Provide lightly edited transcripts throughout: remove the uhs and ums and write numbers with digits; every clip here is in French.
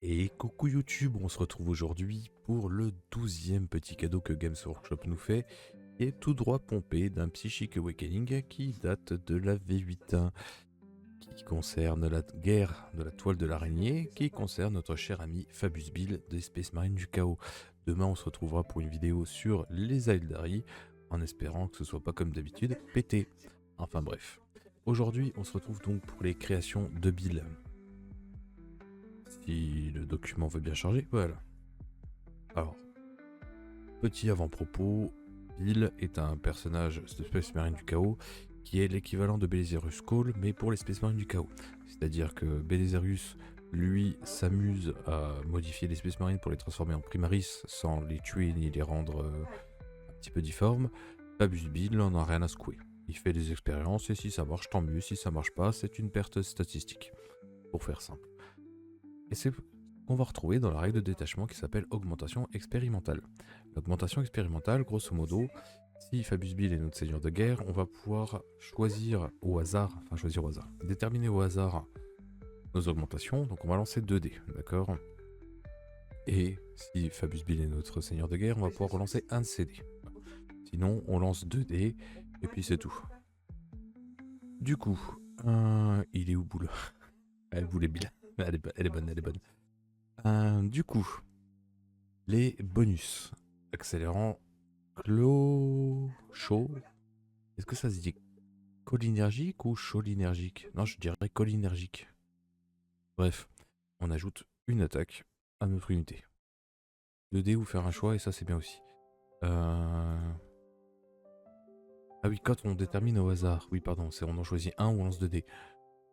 Et coucou YouTube, on se retrouve aujourd'hui pour le 12e petit cadeau que Games Workshop nous fait, qui est tout droit pompé d'un Psychic Awakening qui date de la V8, qui concerne la guerre de la toile de l'araignée, qui concerne notre cher ami Fabius Bill des Space Marines du Chaos. Demain on se retrouvera pour une vidéo sur les Aeldari, en espérant que ce soit pas comme d'habitude pété. Enfin bref. Aujourd'hui on se retrouve donc pour les créations de Bill. Si le document veut bien charger, voilà. Alors, petit avant-propos, Bill est un personnage de Space Marine du Chaos qui est l'équivalent de Belisarius Cole, mais pour les Space Marines du Chaos. C'est-à-dire que Belisarius, lui, s'amuse à modifier les Space Marines pour les transformer en Primaris sans les tuer ni les rendre un petit peu difformes. Fabius Bill n'en a rien à secouer. Il fait des expériences et si ça marche, tant mieux. Si ça marche pas, c'est une perte statistique. Pour faire simple. Et c'est qu'on va retrouver dans la règle de détachement qui s'appelle augmentation expérimentale. L'augmentation expérimentale, grosso modo, si Fabius Bill est notre seigneur de guerre, on va pouvoir choisir au hasard, déterminer au hasard nos augmentations. Donc on va lancer 2 dés, d'accord? Et si Fabius Bill est notre seigneur de guerre, on va pouvoir relancer un de ces dés. Sinon, on lance 2 dés et puis c'est tout. Du coup, il est où boule? Elle voulait Bill. Elle est bonne, elle est bonne. Du coup, les bonus. Accélérant chaud. Est-ce que ça se dit cholinergique ou cholinergique? Non, je dirais cholinergique. Bref, on ajoute une attaque à notre unité. 2 dés ou faire un choix, et ça c'est bien aussi. Ah oui, quand on détermine au hasard. Oui, pardon, c'est on en choisit un ou on lance 2 dés.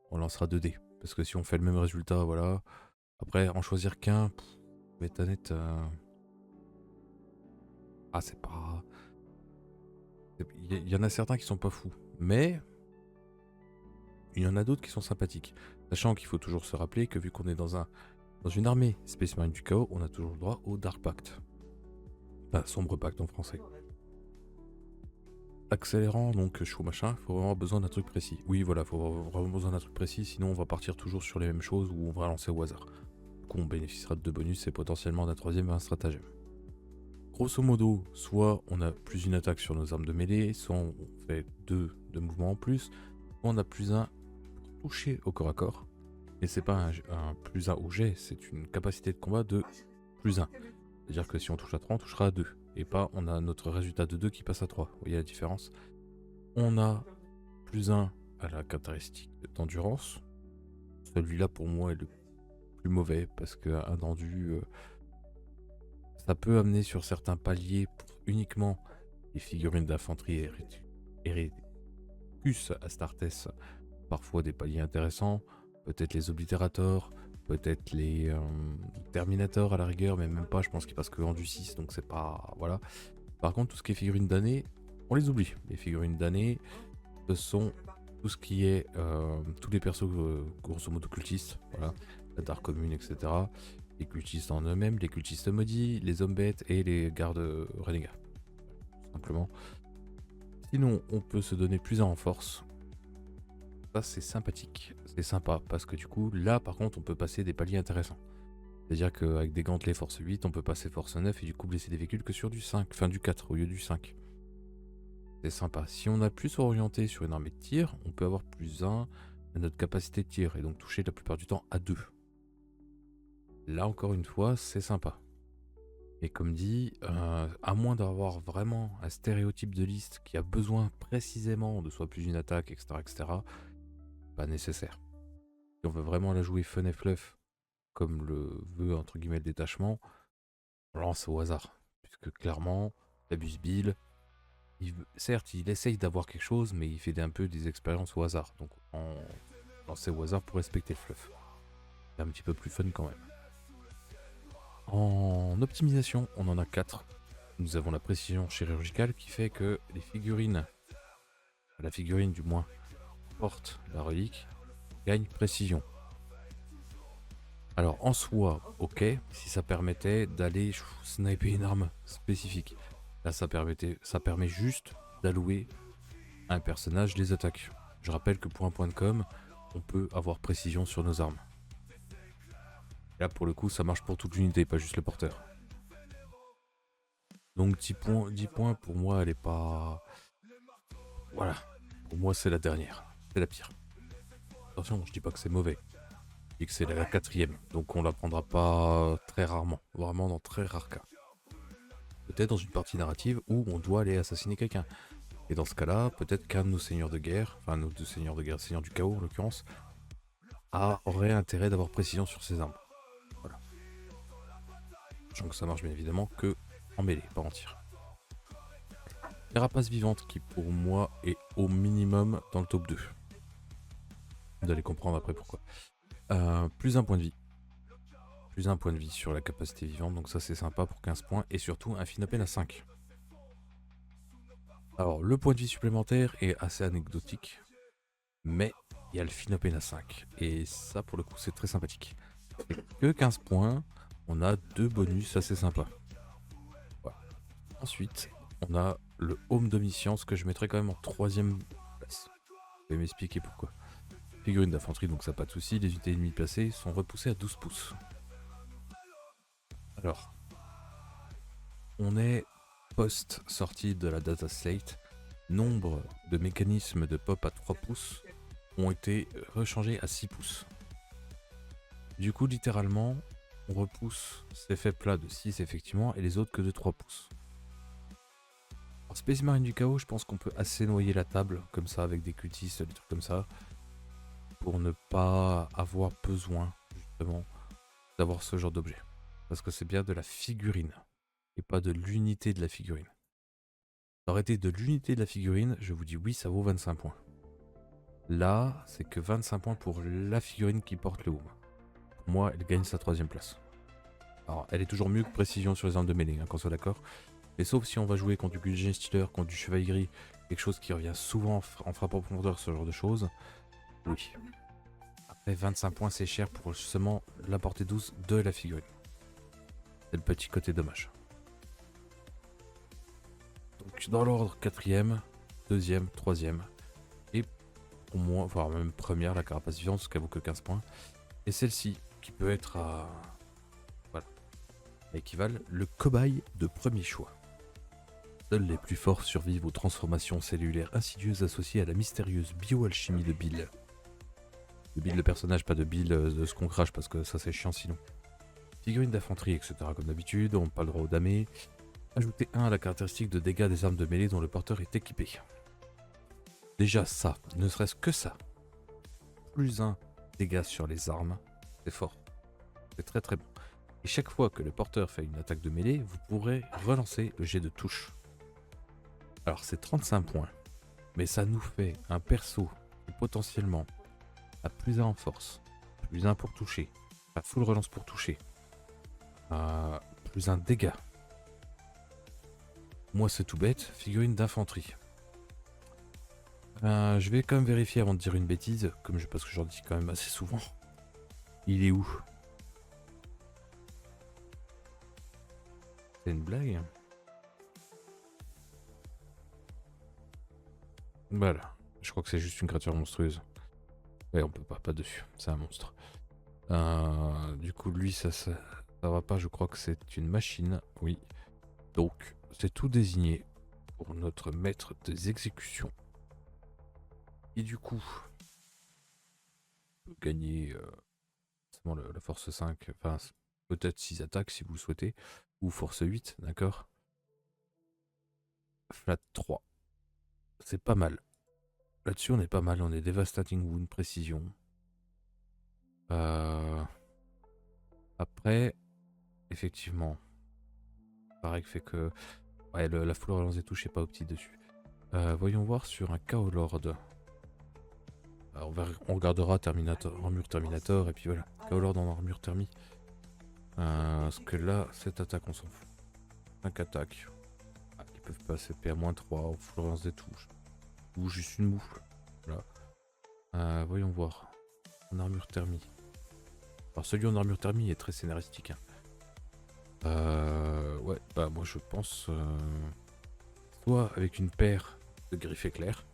On lancera 2 dés. Parce que si on fait le même résultat, voilà. Après, en choisir qu'un, métanette. Ah, c'est pas. Il y en a certains qui sont pas fous. Mais il y en a d'autres qui sont sympathiques. Sachant qu'il faut toujours se rappeler que vu qu'on est dans une armée Space Marine du Chaos, on a toujours le droit au Dark Pact. Enfin, Sombre Pacte en français. Accélérant, donc chaud machin, il faut vraiment besoin d'un truc précis. Oui, voilà, il faut vraiment besoin d'un truc précis, sinon on va partir toujours sur les mêmes choses ou on va lancer au hasard. Du coup, on bénéficiera de 2 bonus et potentiellement d'un 3e et un stratagème. Grosso modo, soit on a plus une attaque sur nos armes de mêlée, soit on fait 2 de mouvements en plus, soit on a plus un toucher au corps à corps. Mais c'est pas un plus 1 au jet, c'est une capacité de combat de plus 1. C'est-à-dire que si on touche à 3, on touchera à 2. Et pas on a notre résultat de 2 qui passe à 3. Vous voyez la différence? On a plus 1 à la caractéristique d'endurance. Celui-là pour moi est le plus mauvais parce qu'un endu, ça peut amener sur certains paliers pour uniquement les figurines d'infanterie Erectus Astartes, parfois des paliers intéressants, peut-être les Oblitérators, peut-être les Terminators à la rigueur, mais même pas, je pense qu'ils passent que en du 6, donc c'est pas... Voilà. Par contre, tout ce qui est figurines d'année, on les oublie. Les figurines d'année, ce sont tout ce qui est... tous les persos, grosso modo, cultistes, voilà, la Dark Commune, etc. Les cultistes en eux-mêmes, les cultistes maudits, les hommes bêtes et les gardes renégats. Tout simplement. Sinon, on peut se donner plus en force. Ça, c'est sympathique. C'est sympa parce que du coup, là, par contre, on peut passer des paliers intéressants. C'est-à-dire qu'avec des gantelets force 8, on peut passer force 9 et du coup blesser des véhicules que sur du 5, enfin du 4 au lieu du 5. C'est sympa. Si on a plus orienté sur une armée de tir, on peut avoir plus 1 à notre capacité de tir et donc toucher la plupart du temps à 2. Là, encore une fois, c'est sympa. Et comme dit, à moins d'avoir vraiment un stéréotype de liste qui a besoin précisément de soit plus une attaque, etc., pas nécessaire. Si on veut vraiment la jouer fun et fluff, comme le veut entre guillemets le détachement, on lance au hasard. Puisque clairement, Fabius Bill, certes, il essaye d'avoir quelque chose, mais il fait un peu des expériences au hasard. Donc on lance au hasard pour respecter le fluff. C'est un petit peu plus fun quand même. En optimisation, on en a 4. Nous avons la précision chirurgicale qui fait que les figurines, la figurine du moins, porte la relique, gagne précision. Alors en soi, ok, si ça permettait d'aller sniper une arme spécifique. Là, ça permet juste d'allouer à un personnage les attaques. Je rappelle que pour un point de com, on peut avoir précision sur nos armes. Là, pour le coup, ça marche pour toute l'unité, pas juste le porteur. Donc 10 points, pour moi, elle est pas... Voilà. Pour moi, c'est la dernière. C'est la pire. Attention, je dis pas que c'est mauvais. Je dis que c'est la quatrième. Donc on la prendra pas très rarement. Vraiment dans très rares cas. Peut-être dans une partie narrative où on doit aller assassiner quelqu'un. Et dans ce cas-là, peut-être qu'un de nos seigneurs de guerre, enfin nos deux seigneurs de guerre, seigneurs du chaos en l'occurrence, aurait intérêt d'avoir précision sur ses armes. Voilà. Sachant que ça marche bien évidemment que en mêlée, pas en tir. Carapace vivante qui pour moi est au minimum dans le top 2. Vous allez comprendre après pourquoi. Plus un point de vie. Plus un point de vie sur la capacité vivante, donc ça c'est sympa pour 15 points. Et surtout un Phinopène à 5. Alors le point de vie supplémentaire est assez anecdotique, mais il y a le Phinopène à 5. Et ça pour le coup c'est très sympathique. C'est que 15 points, on a 2 bonus assez sympas. Voilà. Ensuite, on a le Home d'Omniscience que je mettrai quand même en 3ème place. Je vais m'expliquer pourquoi. Figurine d'infanterie, donc ça pas de souci. Les unités ennemies placées sont repoussées à 12 pouces. Alors, on est post-sortie de la data slate. Nombre de mécanismes de pop à 3 pouces ont été rechangés à 6 pouces. Du coup, littéralement, on repousse ces faits plats de 6 effectivement et les autres que de 3 pouces. Alors, Space Marine du Chaos, je pense qu'on peut assez noyer la table comme ça avec des cultistes, des trucs comme ça, pour ne pas avoir besoin justement d'avoir ce genre d'objet. Parce que c'est bien de la figurine et pas de l'unité de la figurine. Ça aurait été de l'unité de la figurine, je vous dis oui, ça vaut 25 points. Là, c'est que 25 points pour la figurine qui porte le home. Pour moi, elle gagne sa 3ème place. Alors, elle est toujours mieux que précision sur les armes de mêlée, hein, qu'on soit d'accord. Mais sauf si on va jouer contre du Stealer, contre du Chevalier Gris, quelque chose qui revient souvent en frappe en profondeur, ce genre de choses. Oui. Après, 25 points, c'est cher pour justement la portée 12 de la figurine. C'est le petit côté dommage. Donc, dans l'ordre, 4ème, 2ème, 3ème. Et pour moi, voire même première, la carapace vivante, parce qu'elle vaut que 15 points. Et celle-ci, qui peut être à... Voilà. Équivalent le cobaye de premier choix. Seuls les plus forts survivent aux transformations cellulaires insidieuses associées à la mystérieuse bioalchimie de Bill. De Bill le personnage, pas de Bill de ce qu'on crache parce que ça c'est chiant sinon. Figurine d'infanterie, etc. comme d'habitude, on n'a pas le droit au damé. Ajoutez 1 à la caractéristique de dégâts des armes de mêlée dont le porteur est équipé. Déjà ça, ne serait-ce que ça. Plus 1 dégâts sur les armes, c'est fort. C'est très très bon. Et chaque fois que le porteur fait une attaque de mêlée, vous pourrez relancer le jet de touche. Alors c'est 35 points, mais ça nous fait un perso qui potentiellement a plus 1 en force, plus 1 pour toucher, à full relance pour toucher, plus 1 dégât. Moi c'est tout bête, figurine d'infanterie. Je vais quand même vérifier avant de dire une bêtise, parce que j'en dis quand même assez souvent. Il est où? C'est une blague? Voilà, je crois que c'est juste une créature monstrueuse. Ouais, on peut pas dessus, c'est un monstre. Du coup, lui, ça va pas, je crois que c'est une machine, oui. Donc, c'est tout désigné pour notre maître des exécutions. Et du coup, on peut gagner la force 5, enfin, peut-être 6 attaques si vous le souhaitez, ou force 8, d'accord? Flat 3. C'est pas mal. Là-dessus, on est pas mal, on est Devastating Wound, précision. Après, effectivement, pareil que fait que... Ouais, la full relance des touches est pas opti dessus. Voyons voir sur un Chaos Lord. On regardera armure Terminator, et puis voilà. Chaos Lord en armure thermie. Parce que là, cette attaque, on s'en fout. 5 attaques. Qui peuvent passer PA-3 ou full relance des touches. Ou juste une moufle. Voilà. Voyons voir. En armure thermie. Alors celui en armure thermie est très scénaristique. Hein. Ouais, bah moi je pense... soit avec une paire de griffes éclairs.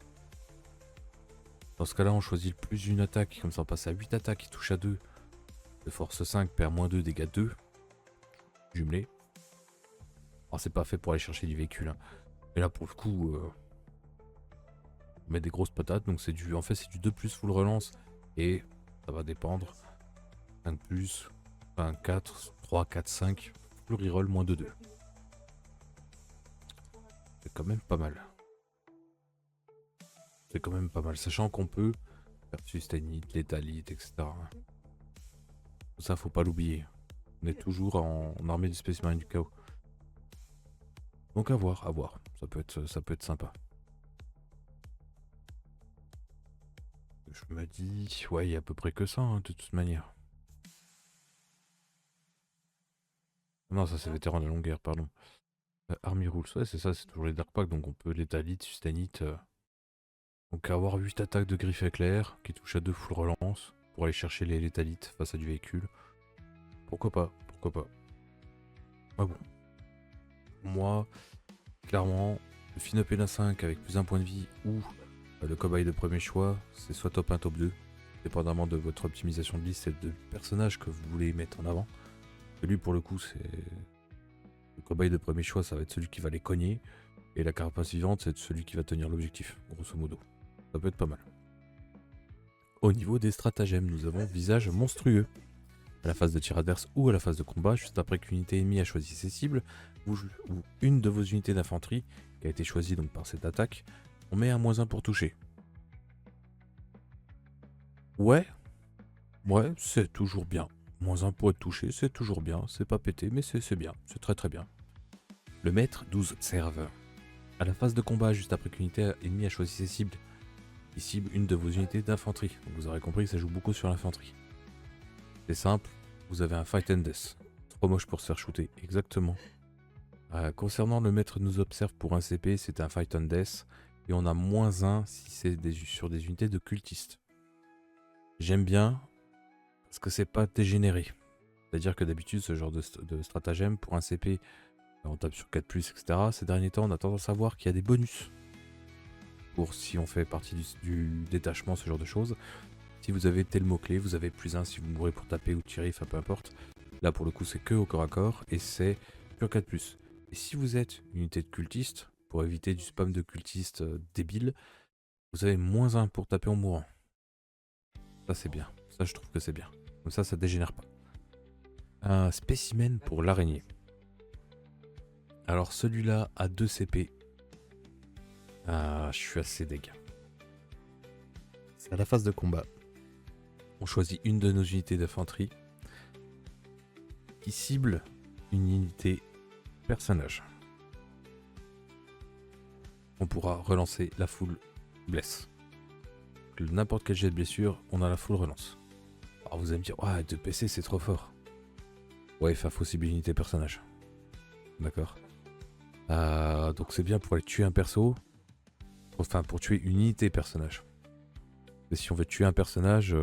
Dans ce cas-là, on choisit le plus d'une attaque, comme ça on passe à 8 attaques qui touchent à 2. de force 5 perd -2, dégâts 2, jumelé. Alors c'est pas fait pour aller chercher du véhicule, hein. Et là pour le coup, on met des grosses patates, donc c'est du, en fait c'est du 2+ full relance, et ça va dépendre, 5+, enfin 4, 3, 4, 5, full reroll -2. C'est quand même pas mal. C'est quand même pas mal, sachant qu'on peut faire Sustainite, Létalite, etc. Tout ça faut pas l'oublier. On est toujours en armée du Space Marine du Chaos. Donc à voir, à voir. Ça peut être sympa. Je me dis, ouais, il y a à peu près que ça, hein, de toute manière. Non, ça c'est vétéran de la longue guerre, pardon. Army Rules, ouais, c'est ça, c'est toujours les Dark Pack, donc on peut Létalite, Sustainite. Donc avoir 8 attaques de griffe éclair, qui touchent à 2 full relance, pour aller chercher les Létalites face à du véhicule. Pourquoi pas, pourquoi pas. Ah bon. Moi, clairement, le FinUp et 5 avec plus d'un point de vie ou le cobaye de premier choix, c'est soit top 1, top 2, dépendamment de votre optimisation de liste et de personnage que vous voulez mettre en avant. Et lui, pour le coup, c'est le cobaye de premier choix, ça va être celui qui va les cogner, et la carapace vivante, c'est celui qui va tenir l'objectif, grosso modo. Ça peut être pas mal. Au niveau des stratagèmes, nous avons visage monstrueux. À la phase de tir adverse ou à la phase de combat, juste après qu'une unité ennemie a choisi ses cibles, ou une de vos unités d'infanterie, qui a été choisie donc par cette attaque, on met un -1 pour toucher. Ouais, c'est toujours bien. -1 pour être touché, c'est toujours bien. C'est pas pété, mais c'est bien. C'est très très bien. Le maître 12 serve. À la phase de combat, juste après qu'une unité ennemie a choisi ses cibles, il cible une de vos unités d'infanterie. Donc vous aurez compris que ça joue beaucoup sur l'infanterie. C'est simple, vous avez un fight and death. Trop moche pour se faire shooter, exactement. Concernant le maître nous observe pour un CP, c'est un fight and death. Et on a -1 si c'est sur des unités de cultistes. J'aime bien, parce que c'est pas dégénéré. C'est-à-dire que d'habitude, ce genre de stratagème, pour un CP, on tape sur 4+, etc. Ces derniers temps, on a tendance à voir qu'il y a des bonus. Pour si on fait partie du détachement, ce genre de choses. Si vous avez tel mot-clé, vous avez +1 si vous mourrez pour taper ou tirer, enfin peu importe. Là pour le coup c'est que au corps à corps et c'est sur 4+. Et si vous êtes une unité de cultiste, pour éviter du spam de cultistes débiles, vous avez -1 pour taper en mourant. Ça c'est bien, ça je trouve que c'est bien. Comme ça dégénère pas. Un spécimen pour l'araignée. Alors celui-là a 2 CP. Je suis assez dégâts. C'est à la phase de combat. On choisit une de nos unités d'infanterie qui cible une unité personnage. On pourra relancer la full bless. N'importe quel jet de blessure, on a la full relance. Alors vous allez me dire, ouais, 2 PC c'est trop fort. Ouais, il faut cibler une unité personnage. D'accord. Donc c'est bien pour aller tuer un perso. Enfin, pour tuer une unité personnage. Et si on veut tuer un personnage,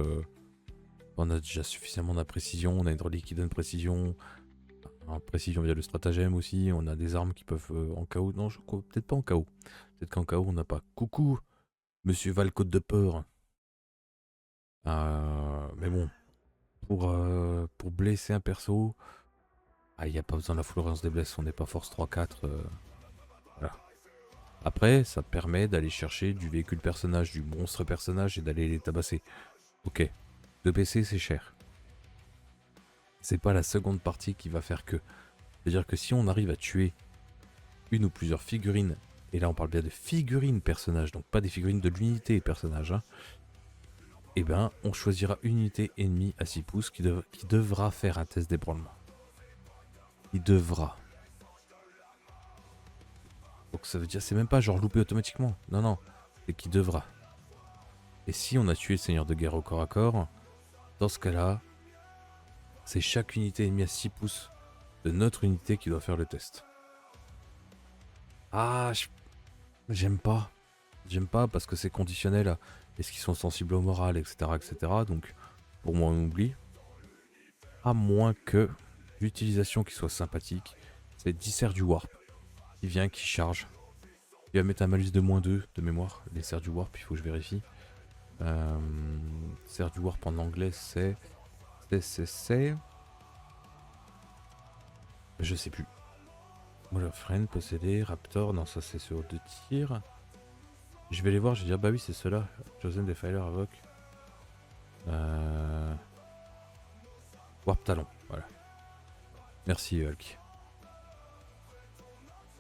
on a déjà suffisamment d'imprécision. On a une relique qui donne précision. En précision via le stratagème aussi. On a des armes qui peuvent en KO. Non, je crois peut-être pas en KO. Peut-être qu'en KO on n'a pas. Coucou, Monsieur Valcôte de Peur. Mais bon, pour blesser un perso, il n'y a pas besoin de la full relance des blesses. On n'est pas force 3-4. Voilà. Après, ça permet d'aller chercher du véhicule personnage, du monstre personnage et d'aller les tabasser. Ok, 2 PC c'est cher. C'est pas la seconde partie qui va faire que. C'est-à-dire que si on arrive à tuer une ou plusieurs figurines, et là on parle bien de figurines personnages, donc pas des figurines de l'unité personnage, hein, et ben on choisira une unité ennemie à 6 pouces qui devra faire un test d'ébranlement. Il devra. Donc ça veut dire, c'est même pas genre loupé automatiquement. Non, non, c'est qui devra. Et si on a tué le seigneur de guerre au corps à corps, dans ce cas-là, c'est chaque unité ennemie à 6 pouces de notre unité qui doit faire le test. J'aime pas. J'aime pas parce que c'est conditionnel à est-ce qu'ils sont sensibles au moral, etc., etc. Donc, pour moi, on oublie. À moins que l'utilisation qui soit sympathique, c'est Dissert du Warp. Qui vient, qui charge. Il va mettre un malus de -2 de mémoire. Les serres du Warp, il faut que je vérifie. Serre du Warp en anglais, c'est C'est... Je sais plus. Voilà, Friend, possédé, Raptor, non ça c'est sur 2 tirs. Je vais les voir, je vais dire bah oui c'est ceux-là. Chosen Defiler, Avoc. Warp Talon, voilà. Merci Hulk.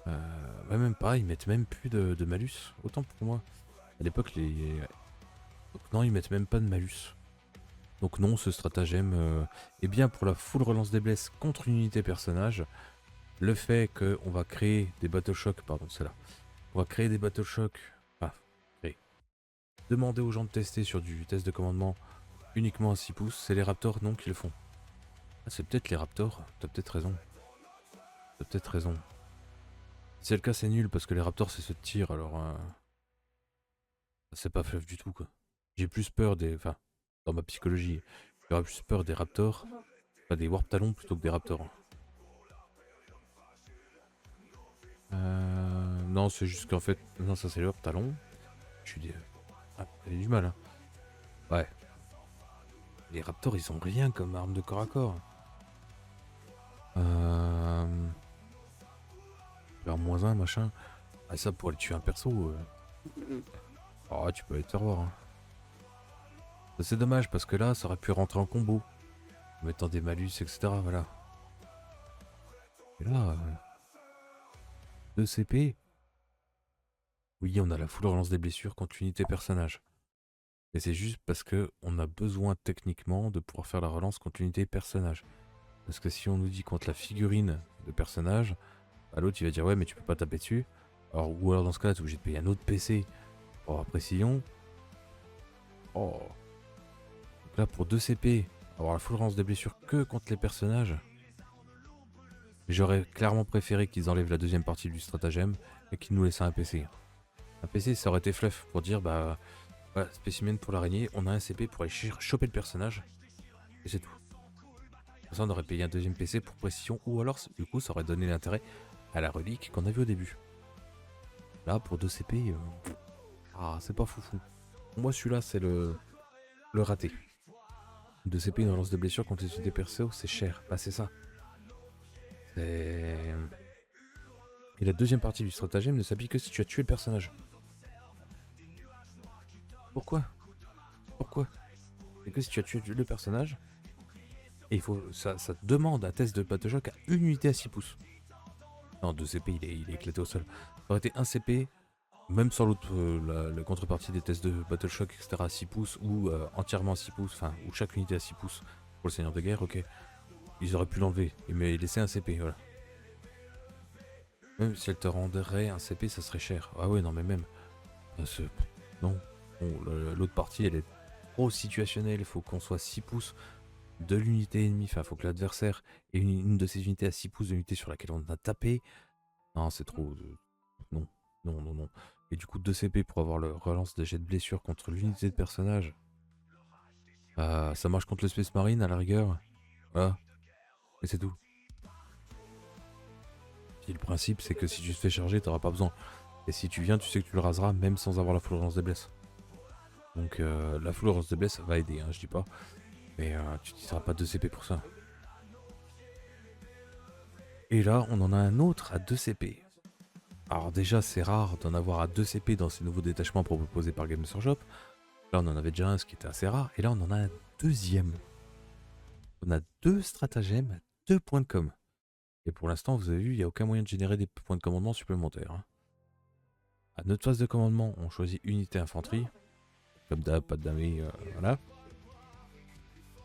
Bah même pas, ils mettent même plus de malus. Autant pour moi. À l'époque les... Non ils mettent même pas de malus. Donc non, ce stratagème est bien pour la full relance des blesses contre une unité personnage. Le fait qu'on va créer des battle shocks, pardon c'est là. On va créer des battle shocks. Enfin, créer. Demander aux gens de tester sur du test de commandement uniquement à 6 pouces. C'est les Raptors non qui le font. Ah, c'est peut-être les Raptors, t'as peut-être raison. T'as peut-être raison. Si c'est le cas, c'est nul parce que les Raptors c'est ce tir alors. C'est pas fluff du tout quoi. J'ai plus peur des. Enfin, dans ma psychologie, j'aurais plus peur des Raptors. Enfin, des Warp Talons plutôt que des Raptors. Non, c'est juste qu'en fait. Non, ça c'est les Warp Talons. Je suis des. Ah, j'ai du mal hein. Ouais. Les Raptors ils ont rien comme arme de corps à corps. Alors -1 machin. Ah ça pour aller tuer un perso. Oh tu peux aller te faire voir hein. C'est dommage parce que là ça aurait pu rentrer en combo. En mettant des malus etc voilà. Et là 2 CP. Oui on a la full relance des blessures contre l'unité personnage. Et c'est juste parce que on a besoin techniquement de pouvoir faire la relance contre l'unité personnage. Parce que si on nous dit contre la figurine de personnage, bah, l'autre il va dire ouais mais tu peux pas taper dessus. Alors, ou alors dans ce cas là tu es obligé de payer un autre PC pour avoir précision. Oh. Donc là pour 2 CP, avoir la full relance des blessures que contre les personnages. J'aurais clairement préféré qu'ils enlèvent la deuxième partie du stratagème et qu'ils nous laissent un PC. Un PC ça aurait été fluff pour dire bah voilà, spécimen pour l'araignée, on a un CP pour aller choper le personnage. Et c'est tout. Comme ça on aurait payé un deuxième PC pour précision ou alors du coup ça aurait donné l'intérêt à la relique qu'on a vu au début. Là pour 2 CP, ah c'est pas foufou. Pour moi celui-là c'est le raté. 2 CP une relance de blessure contre les unités perso c'est cher. Bah c'est ça. Et la deuxième partie du stratagème ne s'applique que si tu as tué le personnage. Pourquoi? C'est que si tu as tué le personnage, et il faut, ça te demande un test de battle shock à une unité à 6 pouces. Non, 2 CP, il est éclaté au sol. Ça aurait été 1 CP, même sans l'autre, la contrepartie des tests de battle shock, etc. à 6 pouces, ou entièrement à 6 pouces, enfin, ou chaque unité à 6 pouces pour le seigneur de guerre, ok. Ils auraient pu l'enlever, mais laisser un CP, voilà. Même si elle te rendrait un CP, ça serait cher. Ah ouais, non, mais même. Non. Bon, l'autre partie, elle est trop situationnelle. Il faut qu'on soit 6 pouces de l'unité ennemie. Enfin, il faut que l'adversaire ait une de ces unités à 6 pouces de l'unité sur laquelle on a tapé. Non, c'est trop. Non. Non. Et du coup, 2 CP pour avoir le relance de jet de blessure contre l'unité de personnage. Ça marche contre le Space Marine à la rigueur. Voilà. Et c'est tout. Puis le principe, c'est que si tu te fais charger, t'auras pas besoin. Et si tu viens, tu sais que tu le raseras même sans avoir la full relance des blesses. Donc la full relance des blesses va aider, hein, je dis pas. Mais tu n'utiliseras pas 2 CP pour ça. Et là, on en a un autre à 2 CP. Alors déjà, c'est rare d'en avoir à 2 CP dans ces nouveaux détachements proposés par Games Workshop. Là, on en avait déjà un, ce qui était assez rare. Et là, on en a un deuxième. On a 2 stratagèmes à 2 points de com. Et pour l'instant, vous avez vu, il n'y a aucun moyen de générer des points de commandement supplémentaires. Hein. À notre phase de commandement, on choisit unité infanterie. Comme d'hab, pas de damé, voilà.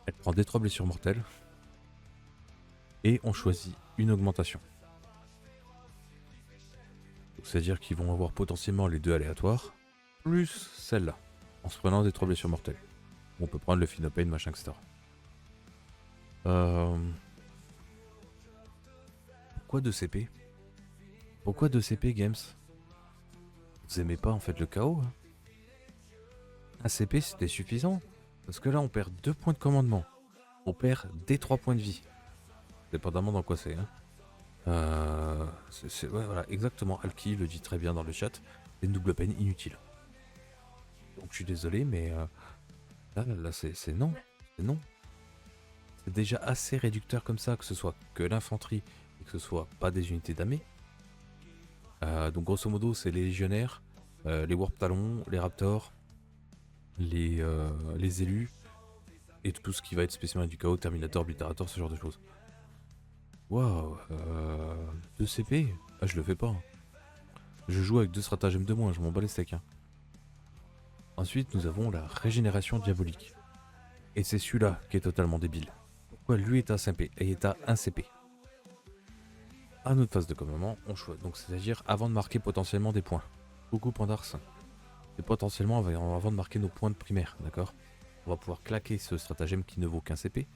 Elle prend des 3 blessures mortelles. Et on choisit une augmentation. C'est-à-dire qu'ils vont avoir potentiellement les 2 aléatoires, plus celle-là, en se prenant des 3 blessures mortelles. On peut prendre le Phenopain, machin, etc. Pourquoi 2 CP? Pourquoi 2 CP, Games? Vous aimez pas en fait le chaos hein? Un CP c'était suffisant. Parce que là on perd 2 points de commandement. On perd des 3 points de vie. Dépendamment dans quoi c'est. Hein. Ouais, voilà, exactement. Alki le dit très bien dans le chat. C'est une double peine inutile. Donc je suis désolé, mais là c'est non. C'est non. c'est déjà assez réducteur comme ça, que ce soit que l'infanterie et que ce soit pas des unités damées. Donc grosso modo, c'est les légionnaires, les warp talons, les raptors, les élus et tout ce qui va être spécimen du chaos, terminator, obliterator, ce genre de choses. Waouh, 2 CP? Ah, je le fais pas. Je joue avec 2 stratagèmes de moins, je m'en bats les steaks. Hein. Ensuite, nous avons la régénération diabolique. Et c'est celui-là qui est totalement débile. Pourquoi lui est à 5P et est à 1 CP? À notre phase de commandement, on choisit, donc c'est-à-dire avant de marquer potentiellement des points. Coucou Pandars. C'est potentiellement avant de marquer nos points de primaire, d'accord? On va pouvoir claquer ce stratagème qui ne vaut qu'un CP.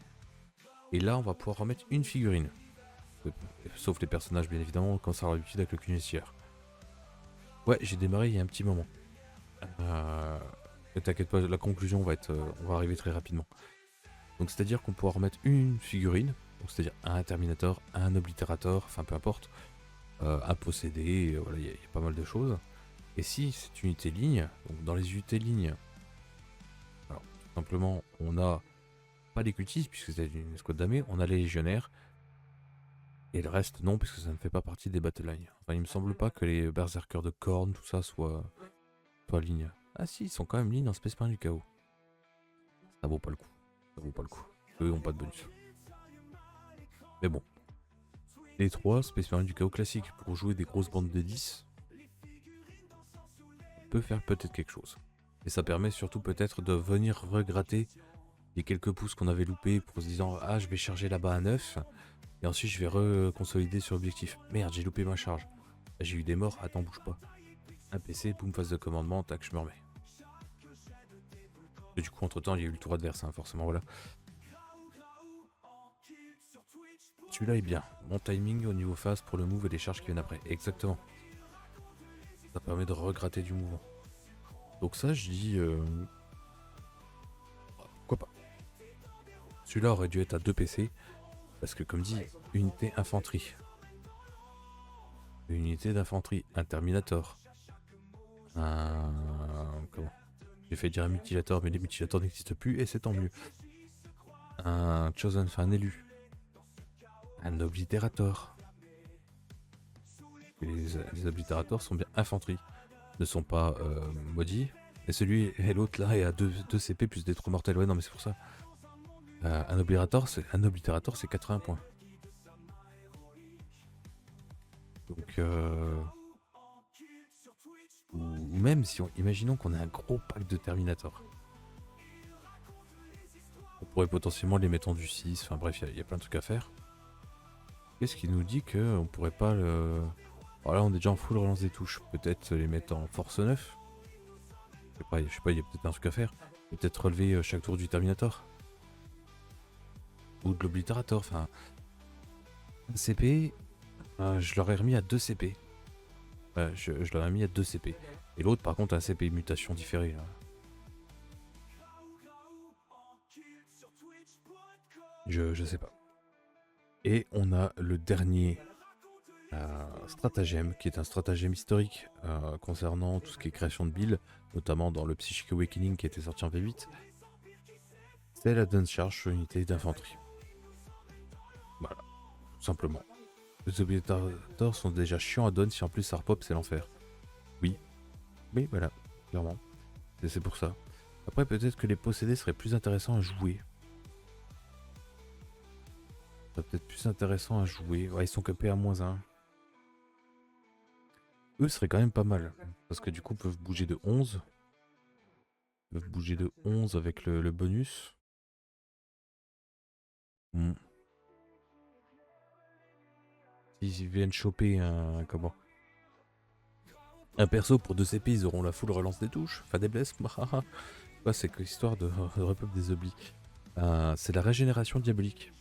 Et là, on va pouvoir remettre une figurine. Sauf les personnages, bien évidemment, quand ça aura l'habitude avec le cunissière. Ouais, j'ai démarré il y a un petit moment. Ne t'inquiète pas, la conclusion va être, on va arriver très rapidement. Donc c'est-à-dire qu'on pourra remettre une figurine, c'est-à-dire un Terminator, un Obliterator, enfin peu importe, un possédé, voilà, il y a pas mal de choses. Et si cette unité ligne, donc dans les unités lignes, alors tout simplement on a pas les cultistes puisque c'est une escouade damée, on a les légionnaires, et le reste non puisque ça ne fait pas partie des battle lines. Enfin il me semble pas que les berserkers de Korn, tout ça soit ligne. Ah si, ils sont quand même lignes en Space Marine du chaos. Ça vaut pas le coup. Ça vaut pas le coup. Eux ont pas de bonus. Mais bon. Les 3, Space Marine du chaos classique pour jouer des grosses bandes de 10 peut faire peut-être quelque chose. Et ça permet surtout peut-être de venir regratter les quelques pouces qu'on avait loupés pour se disant ah je vais charger là-bas à 9 et ensuite je vais reconsolider sur l'objectif. Merde, j'ai loupé ma charge. J'ai eu des morts, attends bouge pas. Un PC, boum, phase de commandement, tac, je me remets. Et du coup entre temps il y a eu le tour adverse, hein, forcément voilà. Celui-là est bien. Bon timing au niveau phase pour le move et les charges qui viennent après. Exactement. Ça permet de regratter du mouvement. Donc ça, je dis... pourquoi pas. Celui-là aurait dû être à 2 PC. Parce que comme dit, unité infanterie. Une unité d'infanterie. Un Terminator. Un... Comment? J'ai fait dire un mutilator, mais les mutilators n'existent plus et c'est tant mieux. Un Chosen, enfin un élu. Un Obliterator. Les Obliterators sont bien infanterie. Ne sont pas maudits. Et celui et l'autre là est à 2 CP plus des trous mortels. Ouais non mais c'est pour ça. Un Obliterator c'est 80 points. Donc ou même si imaginons qu'on a un gros pack de Terminator. On pourrait potentiellement les mettre en du 6, enfin bref, il y a plein de trucs à faire. Qu'est-ce qui nous dit qu'on pourrait pas le... Voilà, on est déjà en full relance des touches. Peut-être les mettre en force 9. Je sais pas, il y a peut-être un truc à faire. Peut-être relever chaque tour du Terminator. Ou de l'Obliterator, enfin... Un CP, je l'aurais remis à 2 CP. Je l'aurais mis à 2 CP. Et l'autre, par contre, un CP mutation différée. Là. Je sais pas. Et on a le dernier stratagème, qui est un stratagème historique concernant tout ce qui est création de build, notamment dans le Psychic Awakening qui était sorti en V8. C'est la Dance Charge sur unité d'infanterie. Voilà, tout simplement. Les Oblitators sont déjà chiants à donner, si en plus ça repop, c'est l'enfer. Oui, voilà, clairement. C'est pour ça. Après, peut-être que les possédés seraient plus intéressants à jouer. Ça peut-être plus intéressant à jouer. Ouais, ils sont capés à -1. Eux seraient quand même pas mal. Parce que du coup, ils peuvent bouger de 11. Ils peuvent bouger de 11 avec le bonus. S'ils viennent choper un perso pour 2 CP, ils auront la full relance des touches. Enfin des blesses. Ouais, c'est que histoire de repop des oublis. C'est la régénération diabolique.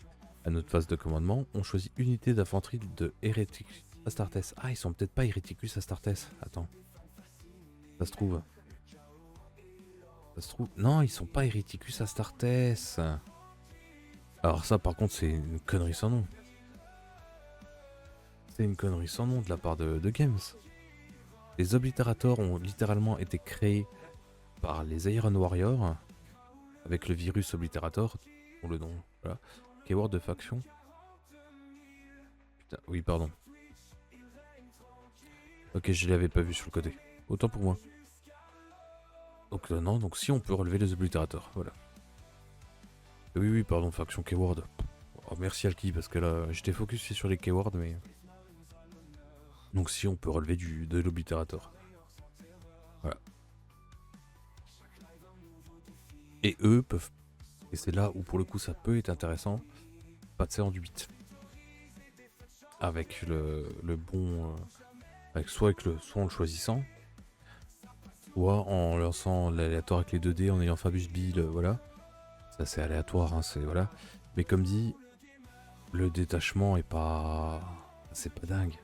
À notre phase de commandement, on choisit unité d'infanterie de Hereticus Astartes. Ah, ils sont peut-être pas Hereticus Astartes. Attends. Ça se trouve. Non, ils sont pas Hereticus Astartes. Alors ça, par contre, c'est une connerie sans nom. C'est une connerie sans nom de la part de Games. Les Obliterators ont littéralement été créés par les Iron Warriors avec le virus Obliterator, pour le nom, voilà. Keyword de faction. Putain, oui, pardon. Ok, je l'avais pas vu sur le côté. Autant pour moi. Donc non, donc si on peut relever les oblitérateurs, voilà. Oui, oui, pardon, faction keyword. Oh, merci Alki, parce que là, j'étais focus sur les keywords, mais... Donc si on peut relever de l'oblitérateur. Voilà. Et eux peuvent... Et c'est là où pour le coup ça peut être intéressant. Passer en du 8. Avec le bon... soit en le choisissant, soit en lançant l'aléatoire avec les 2D, en ayant Fabius Bill, voilà. Ça c'est aléatoire, hein, c'est... Voilà. Mais comme dit, le détachement est pas... C'est pas dingue.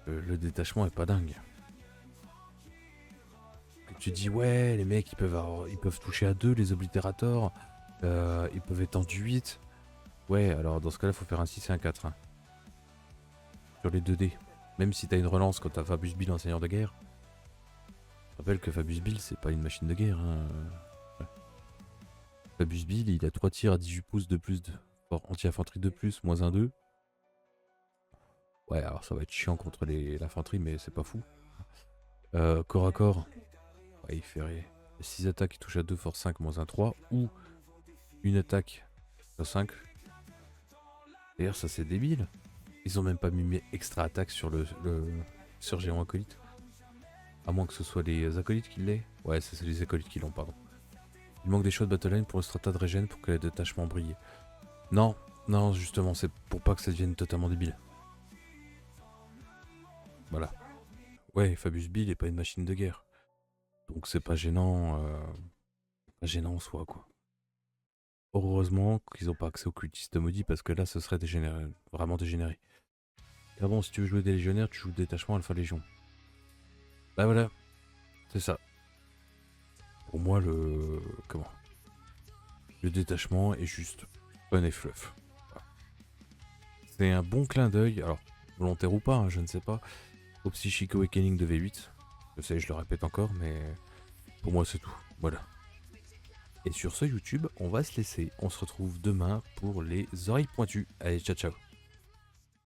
Le détachement est pas dingue. Tu dis ouais, les mecs ils peuvent toucher à 2 les oblitérateurs, ils peuvent être en du 8. Ouais, alors dans ce cas là faut faire un 6 et un 4 hein. Sur les 2D. Même si t'as une relance quand t'as Fabius Bill en seigneur de guerre. Je rappelle que Fabius Bill c'est pas une machine de guerre hein. Ouais. Fabius Bill il a 3 tirs à 18 pouces de plus de anti-infanterie de plus, moins 1-2. Ouais alors ça va être chiant contre l'infanterie mais c'est pas fou. Corps à corps. Ouais, il fait 6 attaques qui touchent à 2, force 5, moins 1, 3. Ou une attaque à 5. D'ailleurs, ça c'est débile. Ils ont même pas mis extra attaque sur le sur Géant Acolyte. À moins que ce soit les acolytes qui l'aient. Ouais, c'est les acolytes qui l'ont, pardon. Il manque des choix de battleline pour le strata de régène pour que les détachements brillent. Non, non, justement, c'est pour pas que ça devienne totalement débile. Voilà. Ouais, Fabius Bill est pas une machine de guerre. Donc c'est pas gênant. Pas gênant en soi, quoi. Heureusement qu'ils n'ont pas accès au cultiste maudit parce que là ce serait dégénéré, vraiment dégénéré. Car bon, si tu veux jouer des légionnaires, tu joues détachement Alpha Légion. Bah voilà, c'est ça. Pour moi le... Comment? Le détachement est juste fun et fluff. Voilà. C'est un bon clin d'œil, alors volontaire ou pas, hein, je ne sais pas, au Psychic Awakening de V8. Je sais, je le répète encore, mais pour moi c'est tout. Voilà. Et sur ce YouTube, on va se laisser. On se retrouve demain pour les oreilles pointues. Allez, ciao ciao.